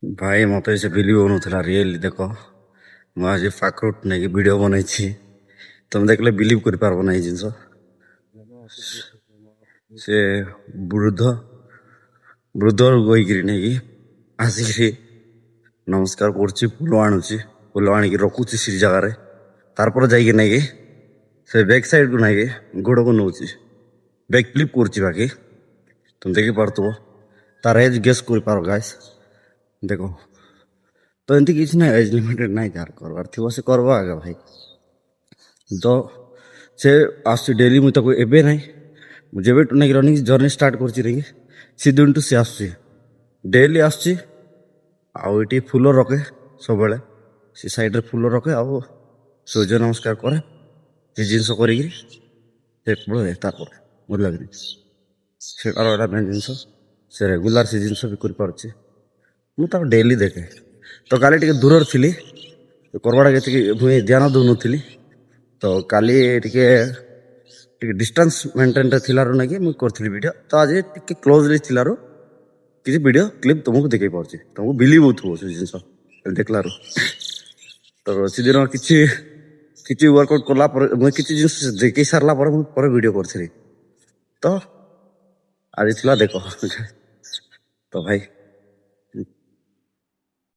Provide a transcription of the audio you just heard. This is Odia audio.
ଭାଇ ମତେ ସେ ବିଲିଭ ହଉନଥିଲା ରିଏଲି। ଦେଖ ମୁଁ ଆଜି ଫାକ୍ରୁଟ୍ ନେଇକି ଭିଡ଼ିଓ ବନେଇଛି, ତମେ ଦେଖିଲେ ବିଲିଭ କରିପାରିବ ନା ଏଇ ଜିନିଷ। ସେ ବୃଦ୍ଧ କହିକିରି ନେଇକି ଆସିକିରି ନମସ୍କାର କରୁଛି, ଫୁଲ ଆଣୁଛି, ଫୁଲ ଆଣିକି ରଖୁଛି ସେ ଜାଗାରେ, ତାରପରେ ଯାଇକି ନେଇକି ସେ ବ୍ୟାକ୍ ସାଇଡ୍କୁ ନେଇକି ଗୋଡ଼କୁ ନଉଛି, ବ୍ୟାକ୍ ଫ୍ଲିପ୍ କରୁଛି। ବାକି ତମେ ଦେଖିପାରୁଥିବ ତାର ଏଜ୍ ଗେସ୍ କରିପାର ଗାଇସ୍। ଦେଖ ତ ଏମିତି କିଛି ନାହିଁ, ଏଜ୍ ଲିମିଟେଡ୍ ନାହିଁ, ଯାହାର କରବାର ଥିବ ସେ କରବ ଆଗା ଭାଇ। ତ ସେ ଆସୁଛି ଡେଲି, ମୁଁ ତାକୁ ଏବେ ନାହିଁ, ମୁଁ ଯେବେଠୁ ନେଇକି ରନିଂ ଜର୍ଣ୍ଣି ଷ୍ଟାର୍ଟ କରୁଛି ନେଇକି ସେ ଦିନଠୁ ସେ ଆସୁଛି, ଡେଲି ଆସୁଛି। ଆଉ ଏଠି ଫୁଲ ରଖେ ସବୁବେଳେ, ସେ ସାଇଡ଼୍ରେ ଫୁଲ ରଖେ, ଆଉ ସୂର୍ଯ୍ୟ ନମସ୍କାର କରେ, ସେ ଜିନିଷ କରିକିରି ସେ ପଳେ ତାପରେ ବୁଝିଲା କି ସେଟାର ଏଇଟା ମେନ୍ ଜିନିଷ। ସେ ରେଗୁଲାର ସେ ଜିନିଷ ବି କରିପାରୁଛି, ମୁଁ ତାକୁ ଡେଲି ଦେଖେ। ତ କାଲି ଟିକେ ଦୂରରେ ଥିଲି, କରବାଟା ଏତିକି ମୁଇଁ ଧ୍ୟାନ ଦେଉନଥିଲି। ତ କାଲି ଟିକେ ଡିଷ୍ଟାନ୍ସ ମେଣ୍ଟେନ୍ରେ ଥିଲାରୁ ନାଇକି ମୁଁ କରିଥିଲି ଭିଡ଼ିଓ। ତ ଆଜି ଟିକେ କ୍ଲୋଜଲି ଥିଲାରୁ କିଛି ଭିଡ଼ିଓ କ୍ଲିପ୍ ତୁମକୁ ଦେଖେଇ ପାରୁଛି, ତୁମକୁ ବିଲିଭ୍ ହେଉଥିବ ସେ ଜିନିଷ ଦେଖିଲାରୁ। ତ ସେଦିନ କିଛି ୱାର୍କଆଉଟ୍ କଲା ପରେ, ମୁଁ କିଛି ଜିନିଷ ଦେଖେଇ ସାରିଲା ପରେ ମୁଁ ପରେ ଭିଡ଼ିଓ କରିଥିଲି। ତ ଆଜି ଥିଲା ଦେଖ। ତ ଭାଇ